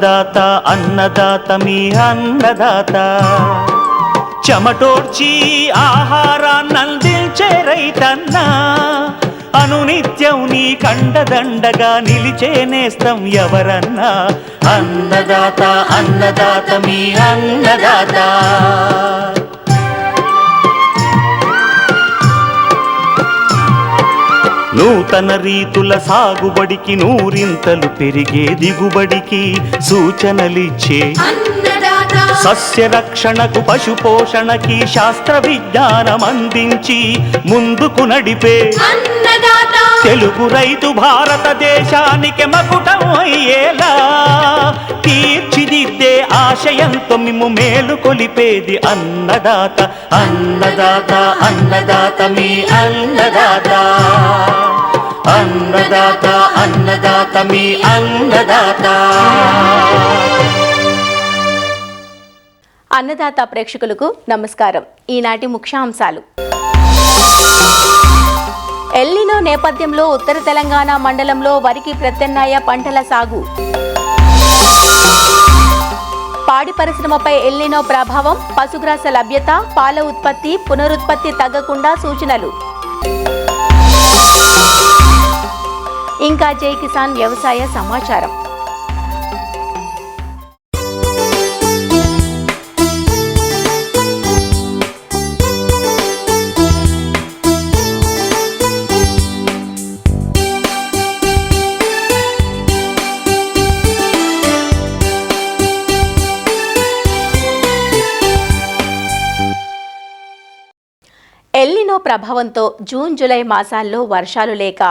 అన్నదాత అన్నదాత మీ అన్నదాత చెమటోడ్చి ఆహారాన్నందించే రైతన్నా అనునిత్యం నీ కండదండగా నిలిచే నేస్తం ఎవరన్నా అన్నదాత అన్నదాత మీ అన్నదాత నూతన రీతుల సాగుబడికి నూరింతలు పెరిగే దిగుబడికి సూచనలిచ్చే సస్య రక్షణకు పశు పోషణకి శాస్త్ర విజ్ఞానం అందించి ముందుకు నడిపే తెలుగు రైతు భారతదేశానికి మకుటం అయ్యేలా తీర్చిదిద్దే ఆశయంతో మిమ్ము మేలు కొలిపేది అన్నదాత అన్నదాత అన్నదాత మీ అన్నదాత అన్నదాత అన్నదాత మీ అన్నదాత. అన్నదాత ప్రేక్షకులకు నమస్కారం. ఈనాటి ముఖ్యాంశాలు. ఎల్నినో నేపథ్యంలో ఉత్తర తెలంగాణ మండలంలో వరికి ప్రత్యామ్నాయ పంటల సాగు. పాడి పరిశ్రమపై ఎల్నినో ప్రభావం, పశుగ్రాస లభ్యత, పాల ఉత్పత్తి పునరుత్పత్తి తగ్గకుండా సూచనలు. ఇంకా జై కిసాన్ వ్యవసాయ సమాచారం. ఎల్నినో ప్రభావంతో జూన్ జూలై మాసాల్లో వర్షాలు లేక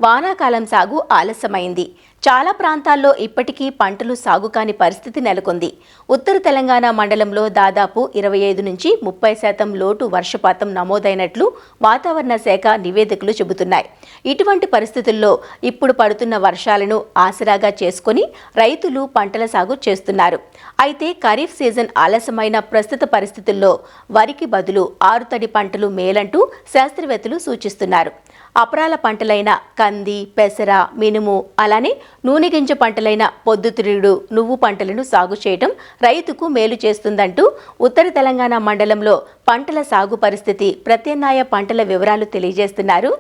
వానాకాలం సాగు ఆలస్యమైంది. చాలా ప్రాంతాల్లో ఇప్పటికీ పంటలు సాగు కాని పరిస్థితి నెలకొంది. ఉత్తర తెలంగాణ మండలంలో దాదాపు 25 నుంచి 30% లోటు వర్షపాతం నమోదైనట్లు వాతావరణ శాఖ నివేదికలు చెబుతున్నాయి. ఇటువంటి పరిస్థితుల్లో ఇప్పుడు పడుతున్న వర్షాలను ఆసరాగా చేసుకుని రైతులు పంటల సాగు చేస్తున్నారు. అయితే ఖరీఫ్ సీజన్ ఆలస్యమైన ప్రస్తుత పరిస్థితుల్లో వరికి బదులు ఆరుతడి పంటలు మేలంటూ శాస్త్రవేత్తలు సూచిస్తున్నారు. అపరాల పంటలైన కంది, పెసర, మినుము, అలానే నూనె గింజ పంటలైన పొద్దుతిరుగుడు, నువ్వు పంటలను సాగు చేయడం రైతుకు మేలు చేస్తుందంటూ ఉత్తర తెలంగాణ మండలంలో పంటల సాగు పరిస్థితి, ప్రత్యామ్నాయ పంటల వివరాలు తెలియజేస్తున్నారు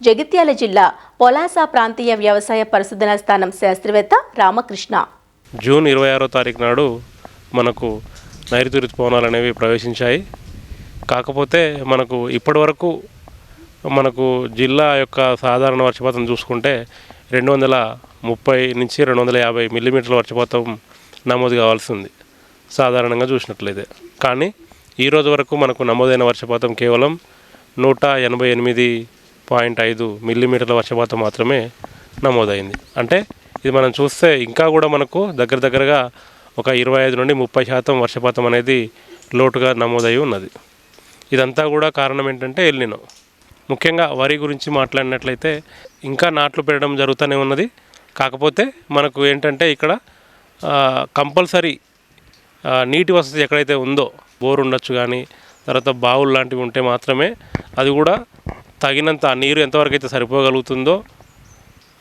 జగిత్యాల జిల్లా పొలాస ప్రాంతీయ వ్యవసాయ పరిశోధనా స్థానం శాస్త్రవేత్త రామకృష్ణ. జూన్ 26వ తారీఖు నాడు మనకు నైరుతి ఋతుపవనాలు అనేవి ప్రవేశించాయి. కాకపోతే మనకు ఇప్పటి వరకు మనకు జిల్లా యొక్క సాధారణ వర్షపాతం చూసుకుంటే 230 నుంచి 250 మిల్లీమీటర్ల వర్షపాతం నమోదు కావాల్సి ఉంది సాధారణంగా చూసినట్లయితే. కానీ ఈరోజు వరకు మనకు నమోదైన వర్షపాతం కేవలం 188.5 మిల్లీమీటర్ల వర్షపాతం మాత్రమే నమోదైంది. అంటే ఇది మనం చూస్తే ఇంకా కూడా మనకు దగ్గరగా ఒక 25 నుండి 30% వర్షపాతం అనేది లోటుగా నమోదై ఉన్నది. ఇదంతా కూడా కారణం ఏంటంటే ఎల్నినో. ముఖ్యంగా వరి గురించి మాట్లాడినట్లయితే ఇంకా నాట్లు పెట్టడం జరుగుతూనే ఉన్నది. కాకపోతే మనకు ఏంటంటే ఇక్కడ కంపల్సరీ నీటి వసతి ఎక్కడైతే ఉందో, బోరు ఉండొచ్చు కానీ తర్వాత బావులు లాంటివి ఉంటే మాత్రమే, అది కూడా తగినంత నీరు ఎంతవరకు అయితే సరిపోగలుగుతుందో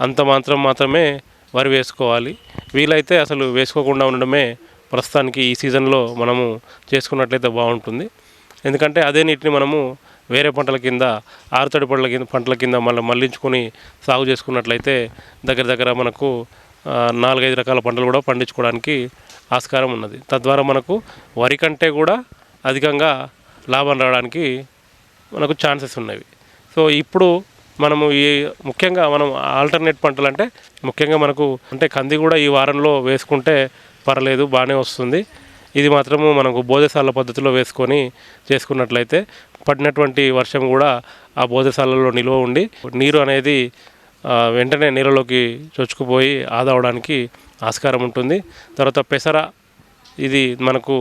అంత మాత్రమే వరి వేసుకోవాలి. వీలైతే అసలు వేసుకోకుండా ఉండడమే ప్రస్తుతానికి ఈ సీజన్లో మనము చేసుకున్నట్లయితే బాగుంటుంది. ఎందుకంటే అదే నీటిని మనము వేరే పంటల కింద, ఆరుతడి పంటల కింద మళ్ళించుకొని సాగు చేసుకున్నట్లయితే దగ్గర మనకు 4-5 రకాల పంటలు కూడా పండించుకోవడానికి ఆస్కారం ఉన్నది. తద్వారా మనకు వరి కంటే కూడా అధికంగా లాభం రావడానికి మనకు ఛాన్సెస్ ఉన్నవి. సో ఇప్పుడు మనము ముఖ్యంగా మనం ఆల్టర్నేట్ పంటలు అంటే ముఖ్యంగా మనకు అంటే కంది కూడా ఈ వారంలో వేసుకుంటే పర్లేదు, బాగానే వస్తుంది. ఇది మాత్రము మనకు బోధశాల పద్ధతిలో వేసుకొని చేసుకున్నట్లయితే పడినటువంటి వర్షం కూడా ఆ బోధశాలలో నిల్వ ఉండి నీరు అనేది వెంటనే నీళ్ళలోకి చొచ్చుకుపోయి ఆదా అవడానికి ఆస్కారం ఉంటుంది. తర్వాత పెసర, ఇది మనకు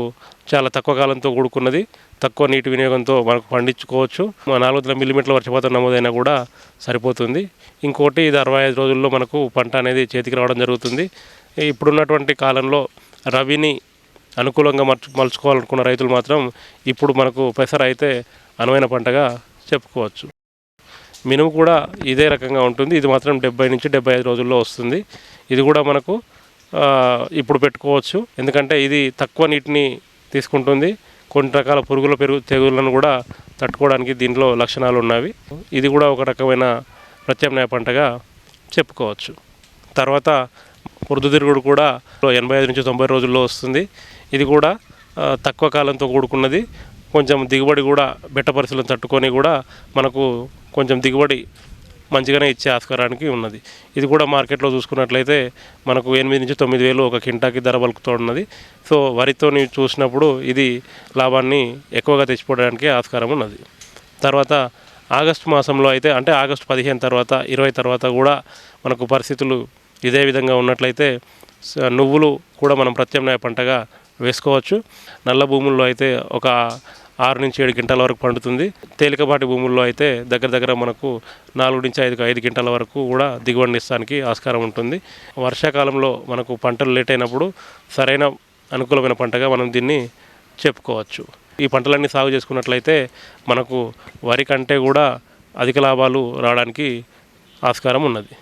చాలా తక్కువ కాలంతో కూడుకున్నది, తక్కువ నీటి వినియోగంతో మనకు పండించుకోవచ్చు. 400 మిల్లీమీటర్ల వర్షపాతం నమోదైనా కూడా సరిపోతుంది. ఇంకోటి ఇది 65 రోజుల్లో మనకు పంట అనేది చేతికి రావడం జరుగుతుంది. ఇప్పుడున్నటువంటి కాలంలో రబీని అనుకూలంగా మలుచుకోవాలనుకున్న రైతులు మాత్రం ఇప్పుడు మనకు పెసర అయితే అనువైన పంటగా చెప్పుకోవచ్చు. మినుము కూడా ఇదే రకంగా ఉంటుంది. ఇది మాత్రం 70 నుంచి 75 రోజుల్లో వస్తుంది. ఇది కూడా మనకు ఇప్పుడు పెట్టుకోవచ్చు. ఎందుకంటే ఇది తక్కువ నీటిని తీసుకుంటుంది. కొన్ని రకాల తెగుళ్ళను కూడా తట్టుకోవడానికి దీంట్లో లక్షణాలు ఉన్నవి. ఇది కూడా ఒక రకమైన ప్రత్యామ్నాయ పంటగా చెప్పుకోవచ్చు. తర్వాత పొద్దుతిరుగుడు కూడా 85 నుంచి 90 రోజుల్లో వస్తుంది. ఇది కూడా తక్కువ కాలంతో కూడుకున్నది. కొంచెం దిగుబడి కూడా బెట్ట పరిస్థితులను తట్టుకొని కూడా మనకు కొంచెం దిగుబడి మంచిగానే ఇచ్చే ఆస్కారానికి ఉన్నది. ఇది కూడా మార్కెట్లో చూసుకున్నట్లయితే మనకు 8 నుంచి 9 వేలు ఒక కింటాకి ధర పలుకుతూ ఉన్నది. సో వరితో చూసినప్పుడు ఇది లాభాన్ని ఎక్కువగా తెచ్చిపోవడానికి ఆస్కారం ఉన్నది. తర్వాత ఆగస్టు మాసంలో అయితే అంటే ఆగస్టు 15 తర్వాత 20 తర్వాత కూడా మనకు పరిస్థితులు ఇదే విధంగా ఉన్నట్లయితే నువ్వులు కూడా మనం ప్రత్యామ్నాయ పంటగా వేసుకోవచ్చు. నల్ల భూముల్లో అయితే ఒక 6 నుంచి 7 క్వింటాల వరకు పండుతుంది. తేలికపాటి భూముల్లో అయితే దగ్గర మనకు 4 నుంచి 5 క్వింటాల వరకు కూడా దిగుబడిని ఇస్తానికి ఆస్కారం ఉంటుంది. వర్షాకాలంలో మనకు పంటలు లేట్ అయినప్పుడు సరైన అనుకూలమైన పంటగా మనం దీన్ని చెప్పుకోవచ్చు. ఈ పంటలన్నీ సాగు చేసుకున్నట్లయితే మనకు వరి కంటే కూడా అధిక లాభాలు రావడానికి ఆస్కారం ఉన్నది.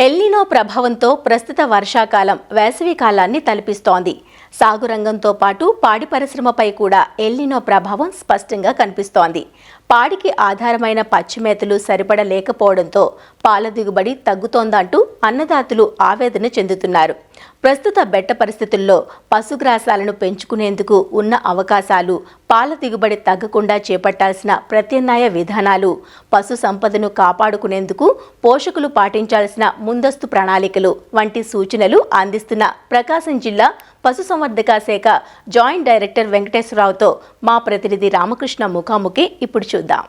ఎల్నినో ప్రభావంతో ప్రస్తుత వర్షాకాలం వేసవి కాలాన్ని తలపిస్తోంది. సాగు రంగంతో పాటు పాడి పరిశ్రమపై కూడా ఎల్నినో ప్రభావం స్పష్టంగా కనిపిస్తోంది. పాడికి ఆధారమైన పచ్చిమేతలు సరిపడలేకపోవడంతో పాల దిగుబడి తగ్గుతోందంటూ అన్నదాతలు ఆవేదన చెందుతున్నారు. ప్రస్తుత బెట్ట పరిస్థితుల్లో పశుగ్రాసాలను పెంచుకునేందుకు ఉన్న అవకాశాలు, పాల దిగుబడి తగ్గకుండా చేపట్టాల్సిన ప్రత్యామ్నాయ విధానాలు, పశు సంపదను కాపాడుకునేందుకు పోషకులు పాటించాల్సిన ముందస్తు ప్రణాళికలు వంటి సూచనలు అందిస్తున్న ప్రకాశం జిల్లా పశుసంవర్ధక శాఖ జాయింట్ డైరెక్టర్ వెంకటేశ్వరరావుతో మా ప్రతినిధి రామకృష్ణ ముఖాముఖి ఇప్పుడు చూద్దాం.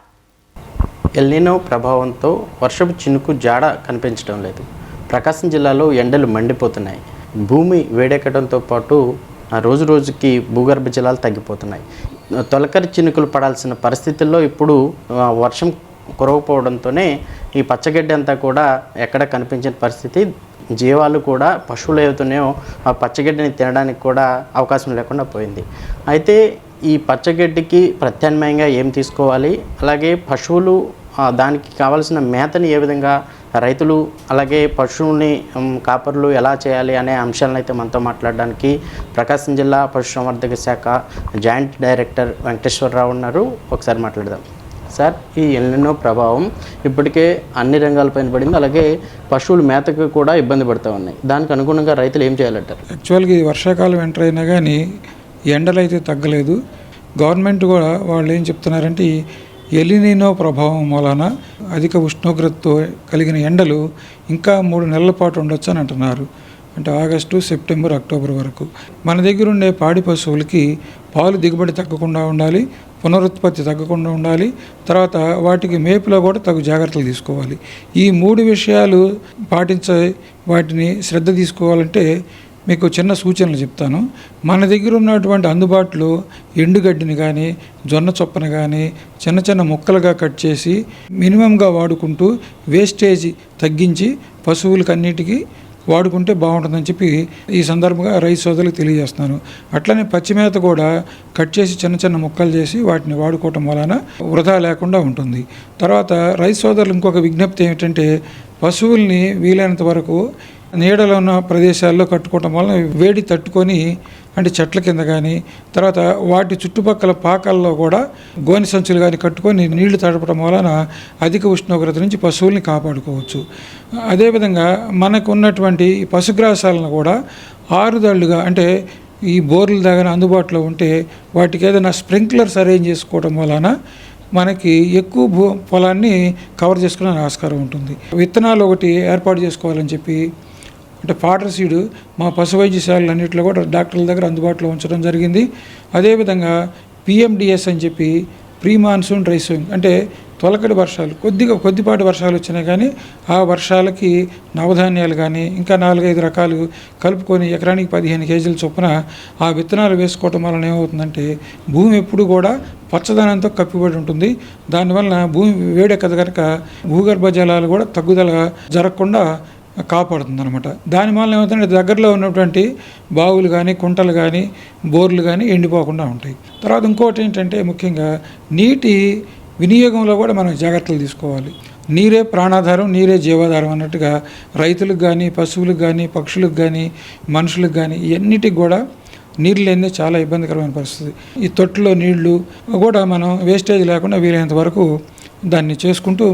ఎల్నినో ప్రభావంతో వర్షపు చినుకు జాడ కనిపించడం లేదు. ప్రకాశం జిల్లాలో ఎండలు మండిపోతున్నాయి. భూమి వేడెక్కడంతో పాటు రోజు రోజుకి భూగర్భ జలాలు తగ్గిపోతున్నాయి. తొలకరి చినుకులు పడాల్సిన పరిస్థితుల్లో ఇప్పుడు వర్షం కురవకపోవడంతోనే ఈ పచ్చగడ్డి అంతా కూడా ఎక్కడ కనిపించిన పరిస్థితి. జీవాలు కూడా పశువులు ఏవైతున్నాయో ఆ పచ్చగడ్డిని తినడానికి కూడా అవకాశం లేకుండా పోయింది. అయితే ఈ పచ్చగడ్డికి ప్రత్యామ్నాయంగా ఏం తీసుకోవాలి, అలాగే పశువులు దానికి కావాల్సిన మేతని ఏ విధంగా రైతులు అలాగే పశువుల్ని కాపర్లు ఎలా చేయాలి అనే అంశాలను అయితే మనతో మాట్లాడడానికి ప్రకాశం జిల్లా పశుసంవర్ధక శాఖ జాయింట్ డైరెక్టర్ వెంకటేశ్వరరావు ఉన్నారు. ఒకసారి మాట్లాడదాం. సార్, ఈ ఎల్నినో ప్రభావం ఇప్పటికే అన్ని రంగాలపైన పడింది, అలాగే పశువుల మేతకు కూడా ఇబ్బంది పడుతూ ఉన్నాయి. దానికి అనుగుణంగా రైతులు ఏం చేయాలంటారు? యాక్చువల్గా ఈ వర్షాకాలం ఎంటర్ అయినా కానీ ఎండలు అయితే తగ్గలేదు. గవర్నమెంట్ కూడా వాళ్ళు ఏం చెప్తున్నారంటే ఎల్నినో ప్రభావం మూలాన అధిక ఉష్ణోగ్రతతో కలిగిన ఎండలు ఇంకా 3 నెలల పాటు ఉండొచ్చు అని అంటున్నారు. అంటే ఆగస్టు, సెప్టెంబర్, అక్టోబర్ వరకు. మన దగ్గర ఉండే పాడి పశువులకి పాలు దిగుబడి తగ్గకుండా ఉండాలి, పునరుత్పత్తి తగ్గకుండా ఉండాలి, తర్వాత వాటికి మేపులో కూడా తగు జాగ్రత్తలు తీసుకోవాలి. ఈ 3 విషయాలు పాటించే వాటిని శ్రద్ధ తీసుకోవాలంటే మీకు చిన్న సూచనలు చెప్తాను. మన దగ్గర ఉన్నటువంటి అందుబాటులో ఎండుగడ్డిని కానీ జొన్న చొప్పను కానీ చిన్న చిన్న ముక్కలుగా కట్ చేసి మినిమంగా వాడుకుంటూ వేస్టేజ్ తగ్గించి పశువులకి అన్నిటికీ వాడుకుంటే బాగుంటుందని చెప్పి ఈ సందర్భంగా రైతు సోదరులకు తెలియజేస్తున్నాను. అట్లనే పచ్చిమేత కూడా కట్ చేసి చిన్న చిన్న ముక్కలు చేసి వాటిని వాడుకోవటం వలన వృధా లేకుండా ఉంటుంది. తర్వాత రైతు సోదరులు ఇంకొక విజ్ఞప్తి ఏమిటంటే పశువుల్ని వీలైనంత వరకు నీడలో ఉన్న ప్రదేశాల్లో కట్టుకోవటం వలన వేడి తట్టుకొని, అంటే చెట్ల కింద కానీ తర్వాత వాటి చుట్టుపక్కల పాకల్లో కూడా గోని సంచులు కానీ కట్టుకొని నీళ్లు తడపడం వలన అధిక ఉష్ణోగ్రత నుంచి పశువుల్ని కాపాడుకోవచ్చు. అదేవిధంగా మనకు ఉన్నటువంటి పశుగ్రాసాలను కూడా ఆరుదళ్ళుగా, అంటే ఈ బోర్ల దగ్గర అందుబాటులో ఉంటే వాటికి ఏదైనా స్ప్రింక్లర్స్ అరేంజ్ చేసుకోవడం వలన మనకి ఎక్కువ పొలాన్ని కవర్ చేసుకునే ఆస్కారం ఉంటుంది. విత్తనాలు ఒకటి ఏర్పాటు చేసుకోవాలని చెప్పి, అంటే ఫాడర్ సీడ్ మా పశు వైద్యశాలలు అన్నింటిలో కూడా డాక్టర్ల దగ్గర అందుబాటులో ఉంచడం జరిగింది. అదేవిధంగా PMDS అని చెప్పి ప్రీ మాన్సూన్ డ్రై సోయింగ్, అంటే తొలకరి వర్షాలు కొద్దిపాటి వర్షాలు వచ్చినాయి కానీ ఆ వర్షాలకి నవధాన్యాలు కానీ ఇంకా 4-5 రకాలు కలుపుకొని ఎకరానికి 15 కేజీల చొప్పున ఆ విత్తనాలు వేసుకోవటం వలన ఏమవుతుందంటే భూమి ఎప్పుడు కూడా పచ్చదనంతో కప్పిబడి ఉంటుంది. దానివల్ల భూమి వేడెక్కదు కనుక భూగర్భ జలాలు కూడా తగ్గుదల జరగకుండా కాపాడుతుంది అనమాట. దానివల్ల ఏమవుతుందంటే దగ్గరలో ఉన్నటువంటి బావులు కానీ కుంటలు కానీ బోర్లు కానీ ఎండిపోకుండా ఉంటాయి. తర్వాత ఇంకోటి ఏంటంటే ముఖ్యంగా నీటి వినియోగంలో కూడా మనం జాగ్రత్తలు తీసుకోవాలి. నీరే ప్రాణాధారం, నీరే జీవాధారం అన్నట్టుగా రైతులకు కానీ పశువులకు కానీ పక్షులకు కానీ మనుషులకు కానీ ఇవన్నిటికి కూడా నీరు లేనిదే చాలా ఇబ్బందికరమైన పరిస్థితి. ఈ తొట్టులో నీళ్లు కూడా మనం వేస్టేజ్ లేకుండా వీలైనంత వరకు దాన్ని చేసుకుంటూ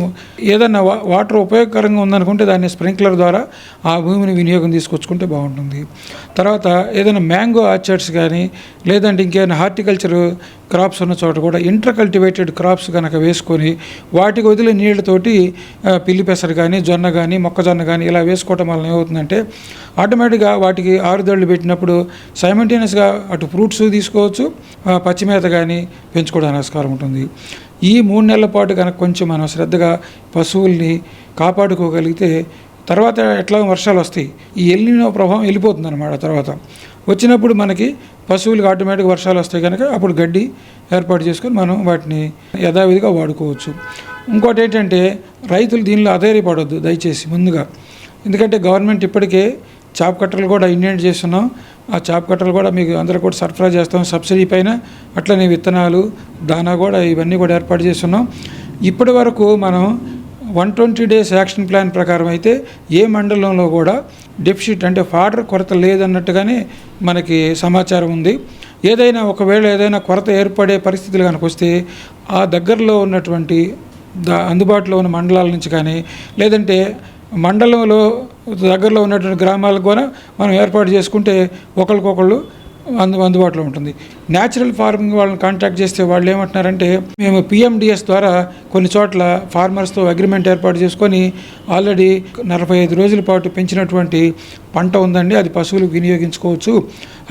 ఏదన్నా వాటర్ ఉపయోగకరంగా ఉందనుకుంటే దాన్ని స్ప్రింక్లర్ ద్వారా ఆ భూమిని వినియోగం తీసుకొచ్చుకుంటే బాగుంటుంది. తర్వాత ఏదైనా మ్యాంగో ఆర్చర్డ్స్ కానీ లేదంటే ఇంకేమైనా హార్టికల్చర్ క్రాప్స్ ఉన్న చోట కూడా ఇంటర్ కల్టివేటెడ్ క్రాప్స్ కనుక వేసుకొని వాటికి వదిలే నీళ్ళతోటి పిల్లి పెసరు కానీ జొన్న కానీ మొక్కజొన్న కానీ ఇలా వేసుకోవటం వలన ఏమవుతుందంటే ఆటోమేటిక్గా వాటికి ఆరుదళ్ళు పెట్టినప్పుడు సైమల్టేనియస్గా అటు ఫ్రూట్స్ తీసుకోవచ్చు, పచ్చిమేత కానీ పెంచుకోవడానికి ఆస్కారం ఉంటుంది. ఈ 3 నెలల పాటు కనుక కొంచెం మనం శ్రద్ధగా పశువుల్ని కాపాడుకోగలిగితే తర్వాత ఎట్లా వర్షాలు వస్తాయి, ఈ ఎల్నినో ప్రభావం వెళ్ళిపోతుంది అనమాట. తర్వాత వచ్చినప్పుడు మనకి పశువులకు ఆటోమేటిక్ వర్షాలు వస్తాయి కనుక అప్పుడు గడ్డి ఏర్పాటు చేసుకొని మనం వాటిని యథావిధిగా వాడుకోవచ్చు. ఇంకోటి ఏంటంటే రైతులు దీనిలో అధైర్యపడొద్దు దయచేసి ముందుగా, ఎందుకంటే గవర్నమెంట్ ఇప్పటికే చాప్ కట్టలు కూడా ఇండియన్ చేస్తున్నాం. ఆ చాప్ కట్టలు కూడా మీకు అందరూ కూడా సరఫరా చేస్తాం సబ్సిడీ పైన. అట్లనే విత్తనాలు దానా కూడా ఇవన్నీ కూడా ఏర్పాటు చేస్తున్నాం. ఇప్పటి వరకు మనం 120 days యాక్షన్ ప్లాన్ ప్రకారం అయితే ఏ మండలంలో కూడా డెఫిసిట్ అంటే ఫాడర్ కొరత లేదన్నట్టుగానే మనకి సమాచారం ఉంది. ఒకవేళ ఏదైనా కొరత ఏర్పడే పరిస్థితులు కనుక వస్తే ఆ దగ్గరలో ఉన్నటువంటి అందుబాటులో ఉన్న మండలాల నుంచి కానీ లేదంటే మండలంలో దగ్గరలో ఉన్నటువంటి గ్రామాలకు కూడా మనం ఏర్పాటు చేసుకుంటే ఒకరికొకళ్ళు అందుబాటులో ఉంటుంది. న్యాచురల్ ఫార్మింగ్ వాళ్ళని కాంటాక్ట్ చేస్తే వాళ్ళు ఏమంటున్నారంటే మేము PMDS ద్వారా కొన్ని చోట్ల ఫార్మర్స్తో అగ్రిమెంట్ ఏర్పాటు చేసుకొని ఆల్రెడీ 45 రోజుల పాటు పెంచినటువంటి పంట ఉందండి, అది పశువులకు వినియోగించుకోవచ్చు.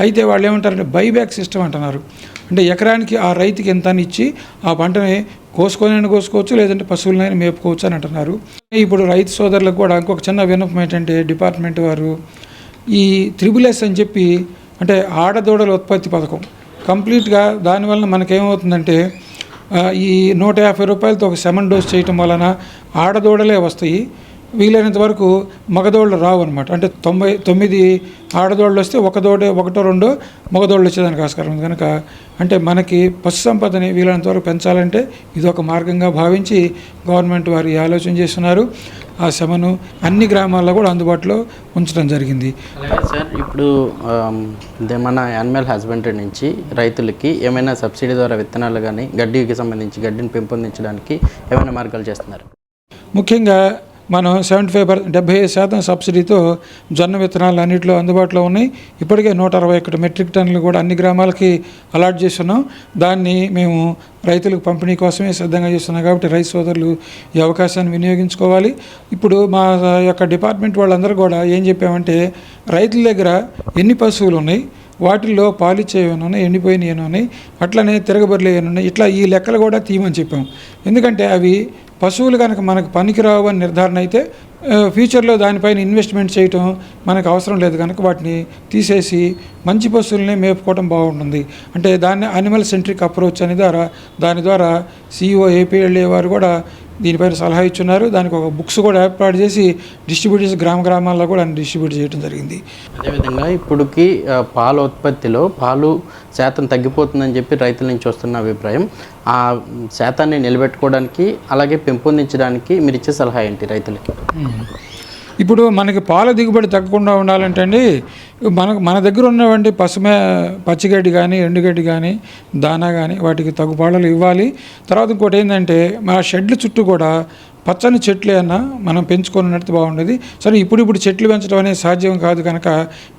అయితే వాళ్ళు ఏమంటారంటే బైబ్యాక్ సిస్టమ్ అంటున్నారు. అంటే ఎకరానికి ఆ రైతుకి ఎంత అని ఇచ్చి ఆ పంటని కోసుకోవచ్చు లేదంటే పశువులనైనా మేపుకోవచ్చు అని అంటున్నారు. ఇప్పుడు రైతు సోదరులకు కూడా ఇంకొక చిన్న విన్నపం ఏంటంటే డిపార్ట్మెంట్ వారు ఈ SSS అని చెప్పి అంటే ఆడదూడల ఉత్పత్తి పథకం కంప్లీట్గా దానివల్ల మనకేమవుతుందంటే ఈ 150 రూపాయలతో ఒక సెమన్ డోస్ చేయటం వలన ఆడదూడలే వస్తాయి, వీలైనంత వరకు మగదోళ్ళు రావు అనమాట. అంటే 99 ఆడదోళ్ళు వస్తే ఒకటో రెండో మగదోళ్ళు వచ్చేదానికి ఆస్కారం ఉంది కనుక అంటే మనకి పశు సంపదని వీలైనంత వరకు పెంచాలంటే ఇది ఒక మార్గంగా భావించి గవర్నమెంట్ వారు ఆలోచన చేస్తున్నారు. ఆ శమను అన్ని గ్రామాల్లో కూడా అందుబాటులో ఉంచడం జరిగింది. అలాగే సార్, ఇప్పుడు మన యానిమల్ హస్బెండరీ నుంచి రైతులకి ఏమైనా సబ్సిడీ ద్వారా విత్తనాలు కానీ గడ్డికి సంబంధించి గడ్డిని పెంపొందించడానికి ఏమైనా మార్గాలు చేస్తున్నారు? ముఖ్యంగా మనం 75% సబ్సిడీతో జొన్న విత్తనాలు అన్నింటిలో అందుబాటులో ఉన్నాయి. ఇప్పటికే 161 మెట్రిక్ టన్నులు కూడా అన్ని గ్రామాలకి అలాట్ చేస్తున్నాం. దాన్ని మేము రైతులకు పంపిణీ కోసమే సిద్ధంగా చేస్తున్నాం కాబట్టి రైతు సోదరులు ఈ అవకాశాన్ని వినియోగించుకోవాలి. ఇప్పుడు మా యొక్క డిపార్ట్మెంట్ వాళ్ళందరూ కూడా ఏం చెప్పామంటే రైతుల దగ్గర ఎన్ని పశువులు ఉన్నాయి, వాటిల్లో పాలిచ్చే ఏమైనా ఉన్నాయి, ఎండిపోయినవి ఏమైనా ఉన్నాయి, అట్లనే తిరగబర్లు ఏమైనా ఉన్నాయి, ఇట్లా ఈ లెక్కలు కూడా తీయమని చెప్పాం. ఎందుకంటే అవి పశువులు కనుక మనకు పనికిరావు అని నిర్ధారణ అయితే ఫ్యూచర్లో దానిపైన ఇన్వెస్ట్మెంట్ చేయటం మనకు అవసరం లేదు కనుక వాటిని తీసేసి మంచి పశువులనే మేపుకోవడం బాగుంటుంది. అంటే దాన్ని అనిమల్ సెంట్రిక్ అప్రోచ్ అని దాని ద్వారా CEO APLA వారు కూడా దీనిపైన సలహా ఇచ్చున్నారు. దానికి ఒక బుక్స్ కూడా ఏర్పాటు చేసి డిస్ట్రిబ్యూట్ చేసి గ్రామాల్లో కూడా డిస్ట్రిబ్యూట్ చేయడం జరిగింది. అదేవిధంగా ఇప్పటికి పాల ఉత్పత్తిలో పాలు శాతం తగ్గిపోతుందని చెప్పి రైతుల నుంచి వస్తున్న అభిప్రాయం, ఆ శాతాన్ని నిలబెట్టుకోవడానికి అలాగే పెంపొందించడానికి మీరు ఇచ్చే సలహా ఏంటి రైతులకి? ఇప్పుడు మనకి పాల దిగుబడి తగ్గకుండా ఉండాలంటే అండి మన దగ్గర ఉన్నటువంటి పచ్చిగడ్డి కానీ ఎండుగడ్డి కానీ దానా కానీ వాటికి తగు పాలలు ఇవ్వాలి. తర్వాత ఇంకోటి ఏంటంటే మన షెడ్ల చుట్టూ కూడా పచ్చని చెట్లు అన్నా మనం పెంచుకున్నట్టు బాగుండేది. సరే ఇప్పుడు చెట్లు పెంచడం అనేది సాధ్యం కాదు కనుక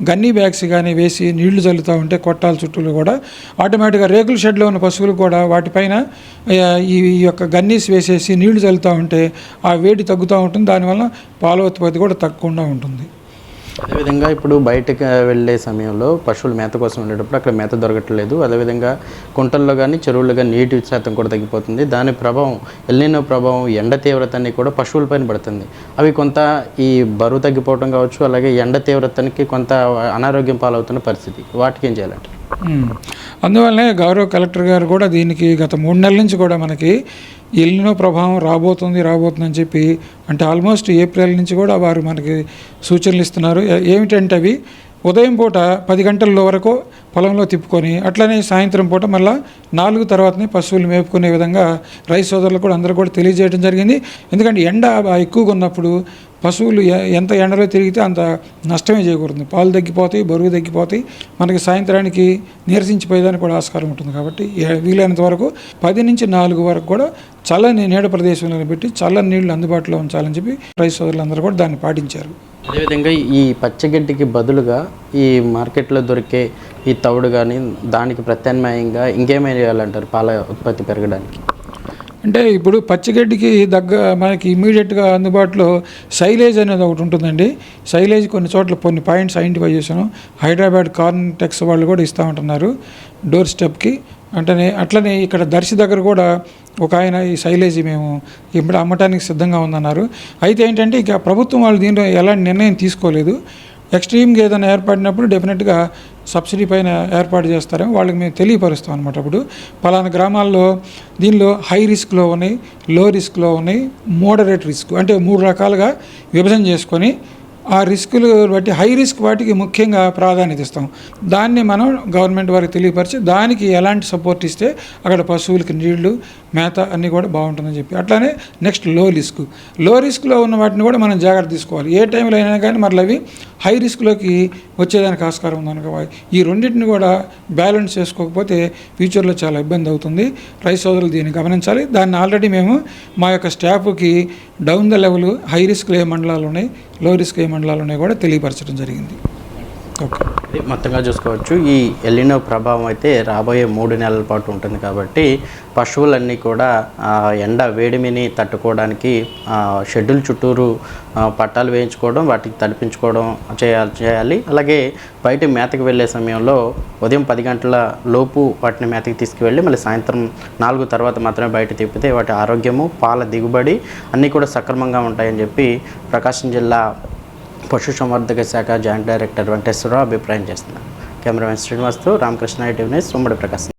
గన్నీ బ్యాగ్స్ కానీ వేసి నీళ్లు చల్లుతూ ఉంటే కొట్టాల చుట్టూలు కూడా ఆటోమేటిక్గా రేకుల షెడ్లో ఉన్న పశువులు కూడా వాటిపైన ఈ యొక్క గన్నీస్ వేసేసి నీళ్లు చల్లుతూ ఉంటే ఆ వేడి తగ్గుతూ ఉంటుంది. దానివల్ల పాల ఉత్పత్తి కూడా తగ్గకుండా ఉంటుంది. అదేవిధంగా ఇప్పుడు బయటకు వెళ్ళే సమయంలో పశువులు మేత కోసం వెళ్ళేటప్పుడు అక్కడ మేత దొరకట్లేదు. అదేవిధంగా కుంటల్లో కానీ చెరువుల్లో కానీ నీటి శాతం కూడా తగ్గిపోతుంది. దాని ప్రభావం ఎల్నినో ప్రభావం ఎండ తీవ్రతని కూడా పశువులపైన పడుతుంది. అవి కొంత ఈ బరువు తగ్గిపోవడం కావచ్చు, అలాగే ఎండ తీవ్రతనికి కొంత అనారోగ్యం పాలవుతున్న పరిస్థితి. వాటికి ఏం చేయాలంటే అందువల్లనే గౌరవ కలెక్టర్ గారు కూడా దీనికి గత 3 నెలల నుంచి కూడా మనకి ఎల్నినో ప్రభావం రాబోతుందని చెప్పి అంటే ఆల్మోస్ట్ ఏప్రిల్ నుంచి కూడా వారు మనకి సూచనలు ఇస్తున్నారు. ఏమిటంటే అవి ఉదయం పూట 10 గంటల వరకు పొలంలో తిప్పుకొని అట్లనే సాయంత్రం పూట మళ్ళీ 4 తర్వాతనే పశువులు మేపుకునే విధంగా రైతు సోదరులు కూడా అందరూ కూడా తెలియజేయడం జరిగింది. ఎందుకంటే ఎండ ఎక్కువగా ఉన్నప్పుడు పశువులు ఎంత ఎండలో తిరిగితే అంత నష్టమే చేకూరుతుంది. పాలు తగ్గిపోతాయి, బరువు తగ్గిపోతాయి, మనకి సాయంత్రానికి నీరసించిపోయేదానికి కూడా ఆస్కారం ఉంటుంది. కాబట్టి వీలైనంత వరకు 10 నుంచి 4 వరకు కూడా చల్లని నీడ ప్రదేశంలో పెట్టి చల్లని నీళ్లు అందుబాటులో ఉంచాలని చెప్పి రైతు సోదరులందరూ కూడా దాన్ని పాటించారు. అదేవిధంగా ఈ పచ్చగడ్డికి బదులుగా ఈ మార్కెట్లో దొరికే ఈ తవుడు కానీ దానికి ప్రత్యామ్నాయంగా ఇంకేమైనా చేయాలంటారు పాల ఉత్పత్తి పెరగడానికి? అంటే ఇప్పుడు పచ్చిగడ్డికి మనకి ఇమీడియట్గా అందుబాటులో సైలేజ్ అనేది ఒకటి ఉంటుందండి. సైలేజ్ కొన్ని చోట్ల కొన్ని పాయింట్స్ ఐడెంటిఫై చేశాను. హైదరాబాద్ కార్న్టెక్స్ వాళ్ళు కూడా ఇస్తూ ఉంటున్నారు డోర్ స్టెప్కి. అట్లనే ఇక్కడ దర్శి దగ్గర కూడా ఒక ఆయన ఈ సైలేజ్ మేము ఇప్పుడు అమ్మటానికి సిద్ధంగా ఉందన్నారు. అయితే ఏంటంటే ఇక ప్రభుత్వం వాళ్ళు దీంట్లో ఎలాంటి నిర్ణయం తీసుకోలేదు. ఎక్స్ట్రీమ్గా ఏదైనా ఏర్పడినప్పుడు డెఫినెట్గా సబ్సిడీ పైన ఏర్పాటు చేస్తారేమో వాళ్ళకి మేము తెలియపరుస్తాం అనమాట. అప్పుడు పలానా గ్రామాల్లో దీనిలో హై రిస్క్లో ఉన్నాయి, లో రిస్క్లో ఉన్నాయి, మోడరేట్ రిస్క్ అంటే 3 రకాలుగా విభజన చేసుకొని ఆ రిస్కులు బట్టి హై రిస్క్ వాటికి ముఖ్యంగా ప్రాధాన్యత ఇస్తాం. దాన్ని మనం గవర్నమెంట్ వారికి తెలియపరిచి దానికి ఎలాంటి సపోర్ట్ ఇస్తే అక్కడ పశువులకి నీళ్లు మేత అన్నీ కూడా బాగుంటుందని చెప్పి. అట్లానే నెక్స్ట్ లో రిస్క్లో ఉన్న వాటిని కూడా మనం జాగ్రత్త తీసుకోవాలి. ఏ టైంలో అయినా కానీ మరి అవి హై రిస్క్లోకి వచ్చేదానికి ఆస్కారం ఉందనుకో. ఈ రెండింటిని కూడా బ్యాలెన్స్ చేసుకోకపోతే ఫ్యూచర్లో చాలా ఇబ్బంది అవుతుంది. రైతు సోదరులు దీన్ని గమనించాలి. దాన్ని ఆల్రెడీ మేము మా యొక్క స్టాఫ్కి down the level high risk ఏ మండలాలు ఉన్నాయి, లో రిస్క్ ఏ మండలాలు ఉన్నాయి కూడా తెలియపరచడం జరిగింది. ఓకే, మొత్తంగా చూసుకోవచ్చు ఈ ఎల్నినో ప్రభావం అయితే రాబోయే 3 నెలల పాటు ఉంటుంది. కాబట్టి పశువులన్నీ కూడా ఎండ వేడిమిని తట్టుకోవడానికి షెడ్యూల్ చుట్టూరు పట్టాలు వేయించుకోవడం, వాటికి తడిపించుకోవడం చేయాలి. అలాగే బయట మేతకు వెళ్ళే సమయంలో ఉదయం 10 గంటల లోపు వాటిని మేతకి తీసుకువెళ్ళి మళ్ళీ సాయంత్రం 4 తర్వాత మాత్రమే బయట తిప్పితే వాటి ఆరోగ్యము, పాల దిగుబడి అన్నీ కూడా సక్రమంగా ఉంటాయని చెప్పి ప్రకాశం జిల్లా పశుసంవర్ధక శాఖ జాయింట్ డైరెక్టర్ వెంకటేశ్వరరావు అభిప్రాయం చేస్తున్నారు. కెమెరామెన్ శ్రీనివాస్తో రామకృష్ణ ఐటీవీ న్యూస్, ఉమ్మడి ప్రకాశం.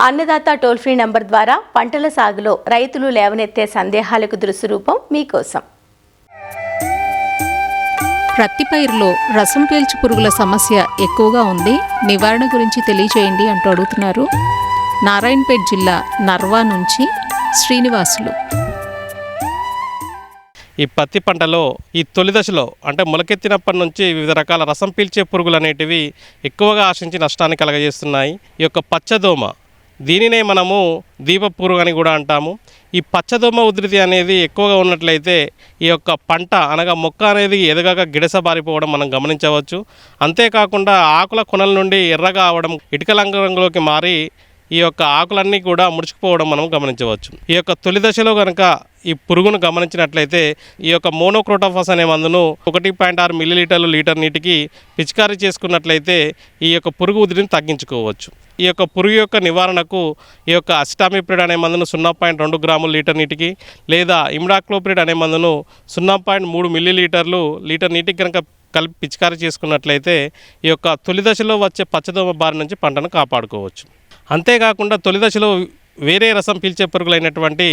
అన్నదాత టోల్ ఫ్రీ నంబర్ ద్వారా పంటల సాగులో రైతులు లేవనెత్తే సందేహాలకు దృశ్య రూపం మీకోసం. ప్రత్తి పైరులో రసం పీల్చు పురుగుల సమస్య ఎక్కువగా ఉంది, నివారణ గురించి తెలియచేయండి అంటూ అడుగుతున్నారు నారాయణపేట జిల్లా నర్వా నుంచి శ్రీనివాసులు. ఈ పత్తి పంటలో ఈ తొలి దశలో అంటే మొలకెత్తినప్పటి నుంచి వివిధ రకాల రసం పీల్చే పురుగులు అనేటివి ఎక్కువగా ఆశించి నష్టాన్ని కలగజేస్తున్నాయి. ఈ యొక్క పచ్చదోమ, దీనినే మనము దీపపురుగు అని కూడా అంటాము. ఈ పచ్చదోమ ఉధృతి అనేది ఎక్కువగా ఉన్నట్లయితే ఈ యొక్క పంట అనగా మొక్క అనేది ఎదగగా గిడసబారిపోవడం మనం గమనించవచ్చు. అంతేకాకుండా ఆకుల కొనల నుండి ఎర్రగా అవడం, ఇటుక రంగులోకి మారి ఈ యొక్క ఆకులన్నీ కూడా ముడుచుకుపోవడం మనం గమనించవచ్చు. ఈ యొక్క తొలి దశలో కనుక ఈ పురుగును గమనించినట్లయితే ఈ యొక్క మోనోక్రోటోఫాస్ అనే మందును 1.6 మిల్లీలీటర్లు లీటర్ నీటికి పిచికారీ చేసుకున్నట్లయితే ఈ యొక్క పురుగు ఉధృతిని తగ్గించుకోవచ్చు. ఈ యొక్క పురుగు యొక్క నివారణకు ఈ యొక్క అసిటామిప్రిడ్ అనే మందును 0.2 గ్రాములు లీటర్ నీటికి, లేదా ఇమిడాక్లోప్రిడ్ అనే మందును 0.3 మిల్లీలీటర్లు లీటర్ నీటికి కనుక కలిపి పిచికారీ చేసుకున్నట్లయితే ఈ యొక్క తొలి దశలో వచ్చే పచ్చదోమ బారి నుంచి పంటను కాపాడుకోవచ్చు. అంతేకాకుండా తొలి దశలో వేరే రసం పీల్చే పురుగులైనటువంటి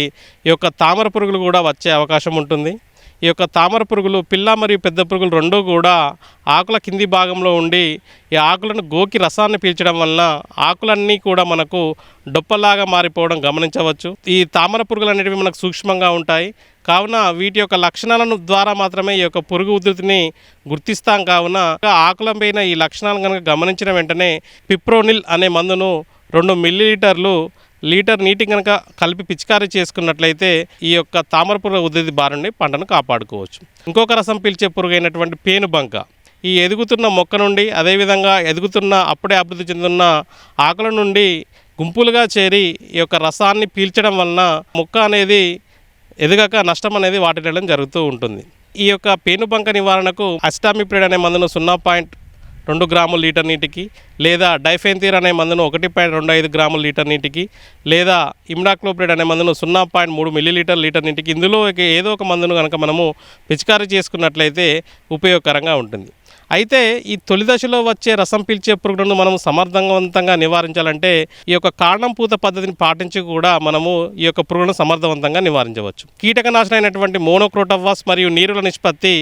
ఈ యొక్క తామర పురుగులు కూడా వచ్చే అవకాశం ఉంటుంది. ఈ యొక్క తామర పురుగులు, పిల్ల మరియు పెద్ద పురుగులు రెండూ కూడా ఆకుల కింది భాగంలో ఉండి ఈ ఆకులను గోకి రసాన్ని పీల్చడం వలన ఆకులన్నీ కూడా మనకు డొప్పలాగా మారిపోవడం గమనించవచ్చు. ఈ తామర పురుగులు అనేటివి మనకు సూక్ష్మంగా ఉంటాయి కావున వీటి యొక్క లక్షణాలను ద్వారా మాత్రమే ఈ యొక్క పురుగు ఉధృతిని గుర్తిస్తాం. కావున ఆకులపైన ఈ లక్షణాలను కనుక గమనించిన వెంటనే పిప్రోనిల్ అనే మందును 2 మిల్లీలీటర్లు లీటర్ నీటి కనుక కలిపి పిచికారీ చేసుకున్నట్లయితే ఈ యొక్క తామర పురుగు ఉధృతి బారి నుండి పంటను కాపాడుకోవచ్చు. ఇంకొక రసం పీల్చే పురుగు అయినటువంటి పేనుబంక, ఈ ఎదుగుతున్న మొక్క నుండి అదేవిధంగా ఎదుగుతున్న అప్పుడే అభివృద్ధి చెందుతున్న ఆకుల నుండి గుంపులుగా చేరి ఈ యొక్క రసాన్ని పీల్చడం వలన మొక్క అనేది ఎదగక నష్టం అనేది వాటిల్లడం జరుగుతూ ఉంటుంది. ఈ యొక్క పేనుబంక నివారణకు అస్టామిప్రిడ్ అనే మందును 0.2 గ్రాముల లీటర్ నీటికి, లేదా డైఫెన్థీర్ అనే మందును 1.25 గ్రాముల లీటర్ నీటికి, లేదా ఇమ్డాక్లోప్రిడ్ అనే మందును 0.3 మిల్లీలీటర్ లీటర్ నీటికి, ఇందులో ఏదో ఒక మందును కనుక మనము పిచికారీ చేసుకున్నట్లయితే ఉపయోగకరంగా ఉంటుంది. అయితే ఈ తొలి దశలో వచ్చే రసం పీల్చే పురుగులను మనం సమర్థవంతంగా నివారించాలంటే ఈ యొక్క కాండం పూత పద్ధతిని పాటించి కూడా మనము ఈ యొక్క పురుగులను సమర్థవంతంగా నివారించవచ్చు. కీటకనాశనం అయినటువంటి మోనోక్రోటోఫాస్ మరియు నీరుల నిష్పత్తి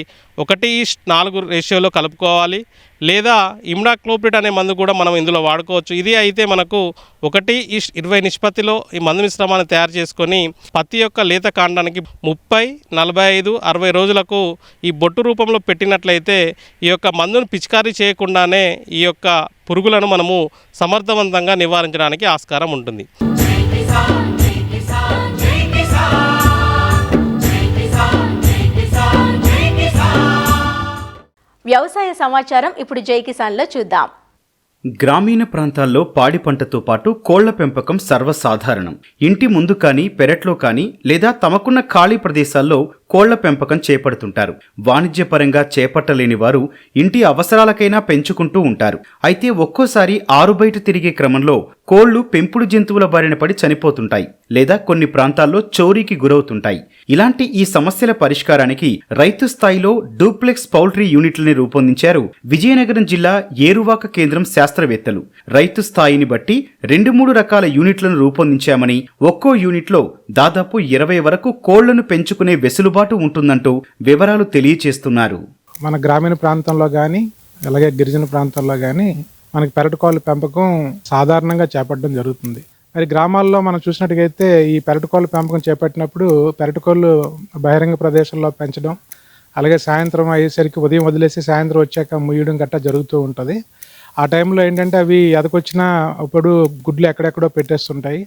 1:4 రేషియోలో కలుపుకోవాలి. లేదా ఇమ్డాక్లోప్రిడ్ అనే మందు కూడా మనం ఇందులో వాడుకోవచ్చు. ఇది అయితే మనకు 1:20 నిష్పత్తిలో ఈ మందు మిశ్రమాన్ని తయారు చేసుకొని పత్తి యొక్క లేత కాండానికి 30, 45, 60 రోజులకు ఈ బొట్టు రూపంలో పెట్టినట్లయితే ఈ యొక్క మందును పిచికారీ చేయకుండానే ఈ యొక్క పురుగులను మనము సమర్థవంతంగా నివారించడానికి ఆస్కారం ఉంటుంది. వ్యవసాయ సమాచారం ఇప్పుడు జై కిసాన్లో చూద్దాం. గ్రామీణ ప్రాంతాల్లో పాడి పంటతో పాటు కోళ్ల పెంపకం సర్వసాధారణం. ఇంటి ముందు కానీ పెరట్లో కానీ లేదా తమకున్న ఖాళీ ప్రదేశాల్లో కోళ్ల పెంపకం చేపడుతుంటారు. వాణిజ్యపరంగా చేపట్టలేని వారు ఇంటి అవసరాలకైనా పెంచుకుంటూ ఉంటారు. అయితే ఒక్కోసారి ఆరుబయట తిరిగే క్రమంలో కోళ్లు పెంపుడు జంతువుల బారిన పడి చనిపోతుంటాయి, లేదా కొన్ని ప్రాంతాల్లో చోరీకి గురవుతుంటాయి. ఇలాంటి ఈ సమస్యల పరిష్కారానికి రైతు స్థాయిలో డూప్లెక్స్ పౌల్ట్రీ యూనిట్లని రూపొందించారు విజయనగరం జిల్లా ఏరువాక కేంద్రం శాస్త్రవేత్తలు. రైతు స్థాయిని బట్టి 2-3 రకాల యూనిట్లను రూపొందించామని, ఒక్కో యూనిట్లో దాదాపు 20 వరకు కోళ్లను పెంచుకునే వెసులుబాటు ఉంటుందంటూ వివరాలు తెలియచేస్తున్నారు. మన గ్రామీణ ప్రాంతంలో కానీ అలాగే గిరిజన ప్రాంతాల్లో కానీ మనకి పెరటికోళ్ళ పెంపకం సాధారణంగా చేపట్టడం జరుగుతుంది. మరి గ్రామాల్లో మనం చూసినట్టుగైతే ఈ పెరటికోళ్ళ పెంపకం చేపట్టినప్పుడు పెరటికోళ్ళు బహిరంగ ప్రదేశాల్లో పెంచడం, అలాగే సాయంత్రం అయ్యేసరికి ఉదయం వదిలేసి సాయంత్రం వచ్చాక ముయ్యడం గట్టా జరుగుతూ ఉంటుంది. ఆ టైంలో ఏంటంటే అవి ఎదకొచ్చినా అప్పుడు గుడ్లు ఎక్కడెక్కడో పెట్టేస్తుంటాయి.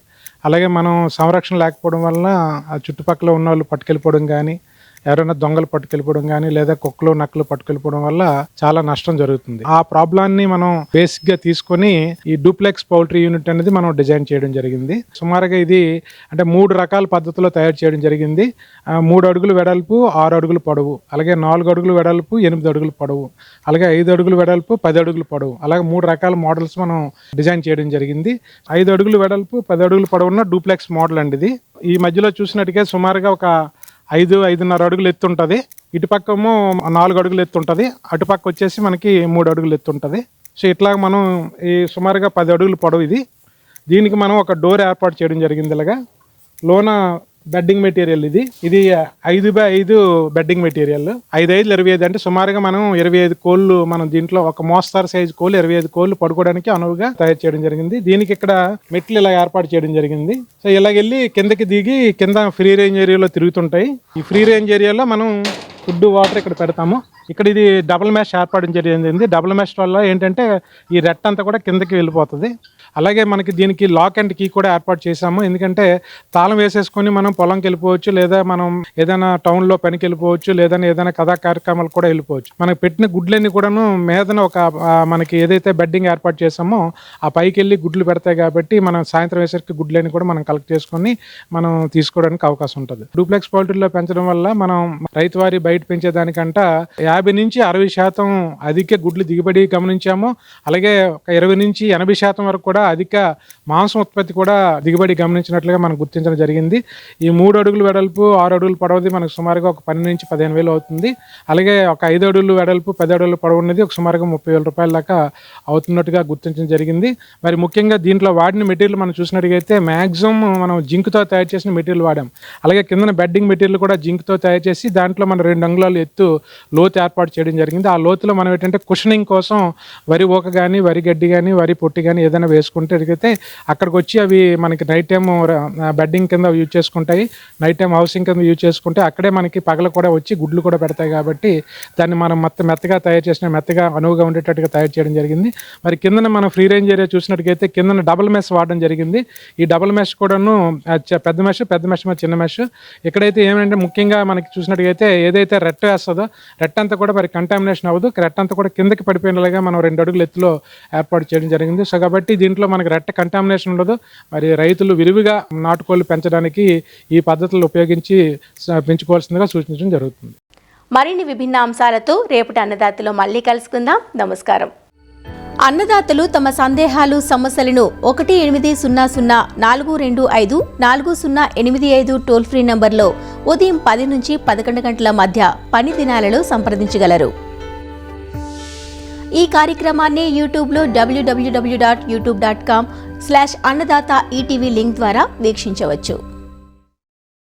అలాగే మనం సంరక్షణ లేకపోవడం వలన ఆ చుట్టుపక్కల ఉన్న వాళ్ళు పట్టుకెళ్ళిపోవడం కానీ, ఎవరైనా దొంగలు పట్టుకెళ్ళిపోవడం కానీ, లేదా కుక్కలు నక్కలు పట్టుకెళ్ళిపోవడం వల్ల చాలా నష్టం జరుగుతుంది. ఆ ప్రాబ్లాన్ని మనం బేసిక్ గా తీసుకొని ఈ డూప్లెక్స్ పౌల్ట్రీ యూనిట్ అనేది మనం డిజైన్ చేయడం జరిగింది. సుమారుగా ఇది అంటే 3 రకాల పద్ధతిలో తయారు చేయడం జరిగింది. 3 అడుగులు వెడల్పు, 6 అడుగులు పొడవు, అలాగే 4 అడుగులు వెడల్పు, 8 అడుగులు పొడవు, అలాగే 5 అడుగులు వెడల్పు, 10 అడుగులు పొడవు, అలాగే 3 రకాల మోడల్స్ మనం డిజైన్ చేయడం జరిగింది. 5 అడుగులు వెడల్పు, 10 అడుగులు పొడవున్న డూప్లెక్స్ మోడల్ అండి ఇది. ఈ మధ్యలో చూసినట్టుగా సుమారుగా ఒక 5-5.5 అడుగులు ఎత్తు ఉంటుంది. ఇటుపక్కమో 4 అడుగులు ఎత్తు ఉంటుంది, అటుపక్క వచ్చేసి మనకి 3 అడుగులు ఎత్తు ఉంటుంది. సో ఇట్లా మనం ఈ సుమారుగా 10 అడుగులు పొడవు ఇది. దీనికి మనం ఒక డోర్ ఏర్పాటు చేయడం జరిగింది. ఇలాగా లోన బెడ్డింగ్ మెటీరియల్ ఇది 5x5 బెడ్డింగ్ మెటీరియల్. 5×5 25 అంటే సుమారుగా మనం 25 కోళ్ళు మనం దీంట్లో ఒక మోస్తారు సైజు కోళ్ళు 25 కోళ్ళు పడుకోవడానికి అనువుగా తయారు చేయడం జరిగింది. దీనికి ఇక్కడ మెట్లు ఇలా ఏర్పాటు చేయడం జరిగింది. సో ఇలాగెళ్ళి కిందకి దిగి కింద ఫ్రీ రేంజ్ ఏరియాలో తిరుగుతుంటాయి. ఈ ఫ్రీ రేంజ్ ఏరియాలో మనం ఫుడ్ వాటర్ ఇక్కడ పెడతాము. ఇక్కడ ఇది డబుల్ మెష్ ఏర్పాటు జరిగింది. డబుల్ మెష్ వల్ల ఏంటంటే ఈ రెట్ అంతా కూడా కిందకి వెళ్ళిపోతుంది. అలాగే మనకి దీనికి లాక్ అండ్ కీ కూడా ఏర్పాటు చేసాము. ఎందుకంటే తాళం వేసేసుకొని మనం పొలంకి వెళ్ళిపోవచ్చు, లేదా మనం ఏదైనా టౌన్లో పనికి వెళ్ళిపోవచ్చు, లేదా ఏదైనా కథా కార్యక్రమాలు కూడా వెళ్ళిపోవచ్చు. మనకి పెట్టిన గుడ్లన్నీ కూడాను మీదన ఒక మనకి ఏదైతే బెడ్డింగ్ ఏర్పాటు చేసామో ఆ పైకి వెళ్ళి గుడ్లు పెడతాయి కాబట్టి మనం సాయంత్రం వేసరికి గుడ్లన్నీ కూడా మనం కలెక్ట్ చేసుకొని మనం తీసుకోవడానికి అవకాశం ఉంటుంది. డూప్లెక్స్ పౌల్ట్రీలో పెంచడం వల్ల మనం రైతు వారి బయట పెంచేదానికంట 50-60% అధిక గుడ్లు దిగుబడి గమనించాము. అలాగే ఒక 20-80% వరకు కూడా అధిక మాంసం ఉత్పత్తి కూడా దిగుబడి గమనించినట్లుగా మనం గుర్తించడం జరిగింది. ఈ 3 అడుగులు వెడల్పు 6 అడుగులు పొడవుది మనకు సుమారుగా ఒక 12-15 వేలు అవుతుంది. అలాగే ఒక 5 అడుగులు వెడల్పు 10 అడుగులు పొడవు ఉన్నది ఒక సుమారుగా 30,000 రూపాయల దాకా అవుతున్నట్టుగా గుర్తించడం జరిగింది. మరి ముఖ్యంగా దీంట్లో వాడిన మెటీరియల్ మనం చూసినట్టుగైతే మ్యాక్సిమం మనం జింక్తో తయారు చేసిన మెటీరియల్ వాడాం. అలాగే కింద బెడ్డింగ్ మెటీరియల్ కూడా జింక్తో తయారు చేసి దాంట్లో మనం 2 అంగుళాలు ఎత్తు లోతు ఏర్పాటు చేయడం జరిగింది. ఆ లోతులో మనం ఏంటంటే కుషనింగ్ కోసం వరి ఊక కానీ, వరి గడ్డి కానీ, వరి పొట్టి కానీ ఏదైనా వేసుకుంటే అడిగితే అక్కడికి వచ్చి అవి మనకి నైట్ టైం బెడ్డింగ్ కింద యూజ్ చేసుకుంటాయి, నైట్ టైం హౌసింగ్ కింద యూజ్ చేసుకుంటే అక్కడే మనకి పగలు కూడా వచ్చి గుడ్లు కూడా పెడతాయి. కాబట్టి దాన్ని మనం మెత్తగా తయారు చేసిన మెత్తగా అనువుగా ఉండేటట్టుగా తయారు చేయడం జరిగింది. మరి కిందన మనం ఫ్రీ రేంజ్ ఏరియా చూసినట్టుగైతే కిందన డబుల్ మెష్ వాడడం జరిగింది. ఈ డబుల్ మెష్ కూడాను పెద్ద మెష్ మీద చిన్న మెష్. ఇక్కడైతే ఏమంటే ముఖ్యంగా మనకి చూసినట్టుగైతే ఏదైతే రెట్ట వేస్తుందో రెట్ట అంతా అంతా కూడా మరి కంటామినేషన్ అవ్వదు. రెట్ట అంతా కూడా కిందకి పడిపోయినలాగా మనం 2 అడుగుల ఎత్తులో ఏర్పాటు చేయడం జరిగింది. సో కాబట్టి దీంట్లో మనకి రెట్ట కంటామినేషన్ ఉండదు. మరి రైతులు విరివిగా నాటుకోళ్లు పెంచడానికి ఈ పద్ధతులు ఉపయోగించి పెంచుకోవాల్సిందిగా సూచించడం జరుగుతుంది. మరిన్ని విభిన్న అంశాలతో రేపటి అన్నదాతలో మళ్ళీ కలుసుకుందాం. నమస్కారం. అన్నదాతలు తమ సందేహాలు, సమస్యలను 18004254085 టోల్ ఫ్రీ నంబర్లో ఉదయం 10 నుంచి 11 గంటల మధ్య పని దినాలలో సంప్రదించగలరు. ఈ కార్యక్రమాన్ని యూట్యూబ్లో www.youtube.com/అన్నదాత ఈటీవీ లింక్ ద్వారా వీక్షించవచ్చు.